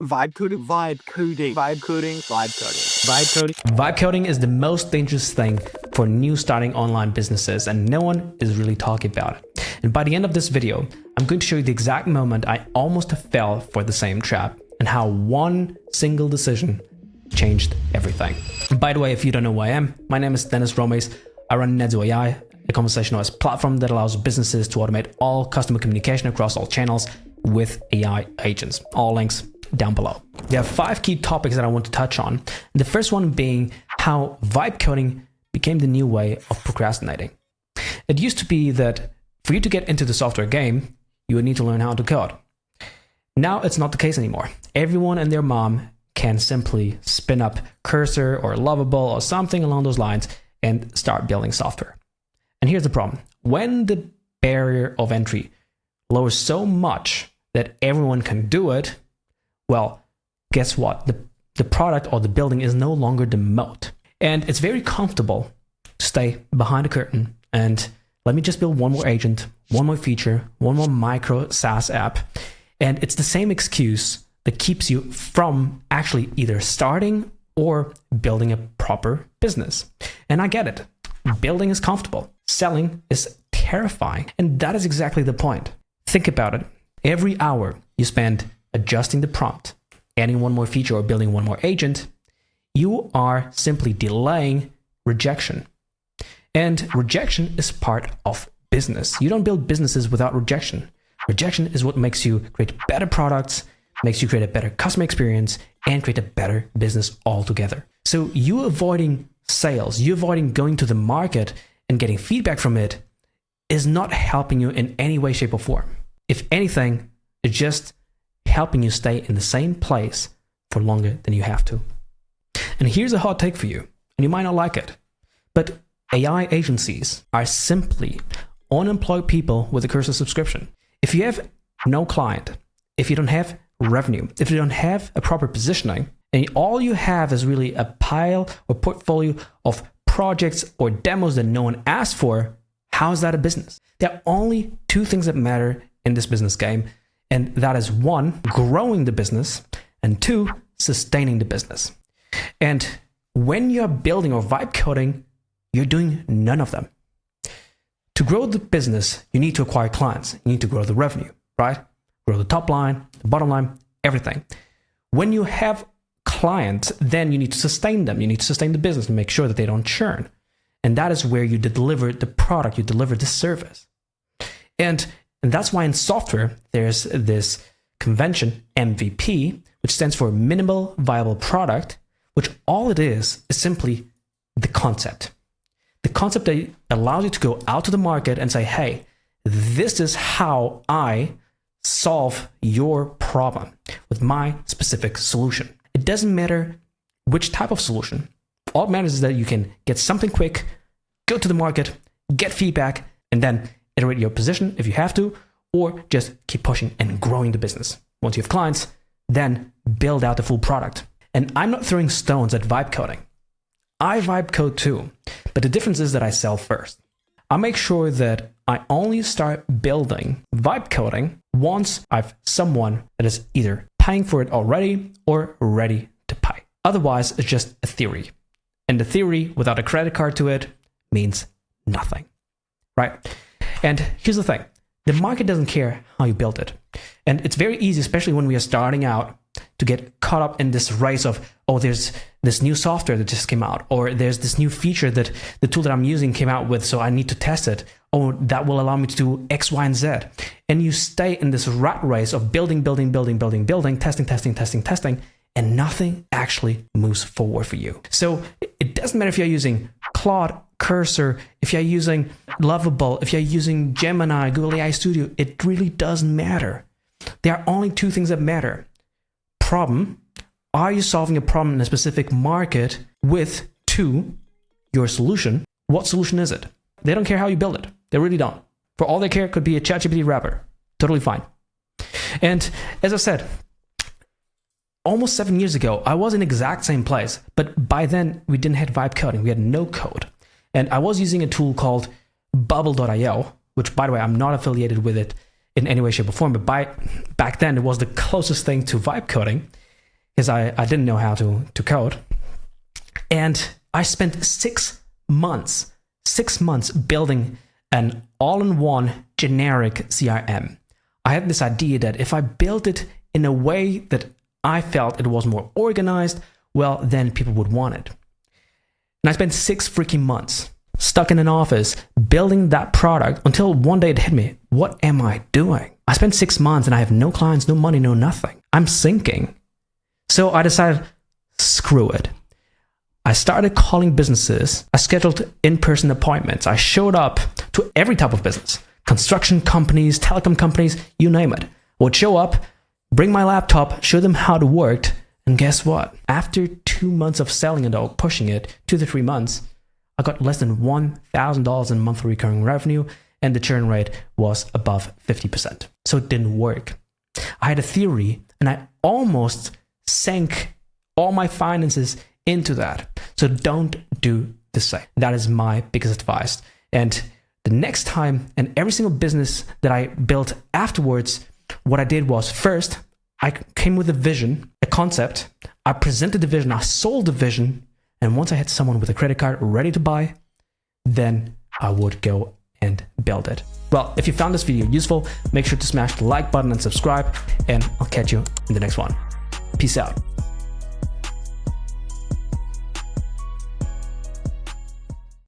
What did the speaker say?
Vibe coding, vibe coding, vibe coding, vibe coding, vibe coding. Vibe coding is the most dangerous thing for new starting online businesses, and no one is really talking about it. And by the end of this video, I'm going to show you the exact moment I almost fell for the same trap and how one single decision changed everything. And by the way, if you don't know who I am, my name is Rhomays. I run Nedzo AI, a conversationalist platform that allows businesses to automate all customer communication across all channels with AI agents. All links down below. There are 5 key topics that I want to touch on. The first one being how vibe coding became the new way of procrastinating. It used to be that for you to get into the software game, you would need to learn how to code. Now it's not the case anymore. Everyone and their mom can simply spin up Cursor or Lovable or something along those lines and start building software. And here's the problem. When the barrier of entry lowers so much that everyone can do it, well, guess what? The product or the building is no longer the moat. And it's very comfortable to stay behind a curtain and let me just build one more agent, one more feature, one more micro SaaS app. And it's the same excuse that keeps you from actually either starting or building a proper business. And I get it. Building is comfortable. Selling is terrifying. And that is exactly the point. Think about it. Every hour you spend adjusting the prompt, adding one more feature or building one more agent, you are simply delaying rejection. And rejection is part of business. You don't build businesses without rejection. Rejection is what makes you create better products, makes you create a better customer experience, and create a better business altogether. So you avoiding sales, you avoiding going to the market and getting feedback from it is not helping you in any way, shape, or form. If anything, it's just helping you stay in the same place for longer than you have to. And here's a hot take for you, and you might not like it, but AI agencies are simply unemployed people with a Cursor subscription. If you have no client, if you don't have revenue, if you don't have a proper positioning, and all you have is really a pile or portfolio of projects or demos that no one asked for, how is that a business? There are only 2 things that matter in this business game. And that is 1, growing the business, and 2, sustaining the business. And when you're building or vibe coding, you're doing none of them. To grow the business, you need to acquire clients. You need to grow the revenue, right? Grow the top line, the bottom line, everything. When you have clients, then you need to sustain them. You need to sustain the business and make sure that they don't churn. And that is where you deliver the product, you deliver the service. And that's why in software, there's this convention, MVP, which stands for minimal viable product, which all it is simply the concept. The concept that allows you to go out to the market and say, hey, this is how I solve your problem with my specific solution. It doesn't matter which type of solution. All it matters is that you can get something quick, go to the market, get feedback, and then iterate your position if you have to, or just keep pushing and growing the business. Once you have clients, then build out the full product. And I'm not throwing stones at vibe coding. I vibe code too, but the difference is that I sell first. I make sure that I only start building vibe coding once I've someone that is either paying for it already or ready to pay. Otherwise, it's just a theory. And the theory without a credit card to it means nothing, right? And here's the thing. The market doesn't care how you build it. And it's very easy, especially when we are starting out, to get caught up in this race of, oh, there's this new software that just came out, or there's this new feature that the tool that I'm using came out with, so I need to test it. Oh, that will allow me to do X, Y, and Z. And you stay in this rat race of building, testing, and nothing actually moves forward for you. So it doesn't matter if you're using Claude, Cursor, if you're using Lovable, if you're using Gemini, Google AI Studio, it really doesn't matter. There are only 2 things that matter. Problem, are you solving a problem in a specific market with 2, your solution? What solution is it? They don't care how you build it. They really don't. For all they care, it could be a ChatGPT wrapper. Totally fine. And as I said, almost 7 years ago, I was in the exact same place, but by then we didn't have vibe coding. We had no code. And I was using a tool called bubble.io, which, by the way, I'm not affiliated with it in any way, shape, or form, but back then it was the closest thing to vibe coding. because I didn't know how to code. And I spent 6 months building an all-in-one generic CRM. I had this idea that if I built it in a way that I felt it was more organized, well, then people would want it. And I spent 6 freaking months stuck in an office building that product until one day it hit me. What am I doing? I spent 6 months and I have no clients, no money, no nothing. I'm sinking. So I decided, screw it. I started calling businesses. I scheduled in-person appointments. I showed up to every type of business. Construction companies, telecom companies, you name it. I would show up, bring my laptop, show them how it worked, and guess what? After 2 months of selling it or pushing it, 2 to 3 months, I got less than $1,000 in monthly recurring revenue, and the churn rate was above 50%. So it didn't work. I had a theory, and I almost sank all my finances into that. So don't do the same. That is my biggest advice. And the next time, and every single business that I built afterwards, what I did was, first, I came with a vision, a concept. I presented the vision, I sold the vision. And once I had someone with a credit card ready to buy, then I would go and build it. Well, if you found this video useful, make sure to smash the like button and subscribe, and I'll catch you in the next one. Peace out.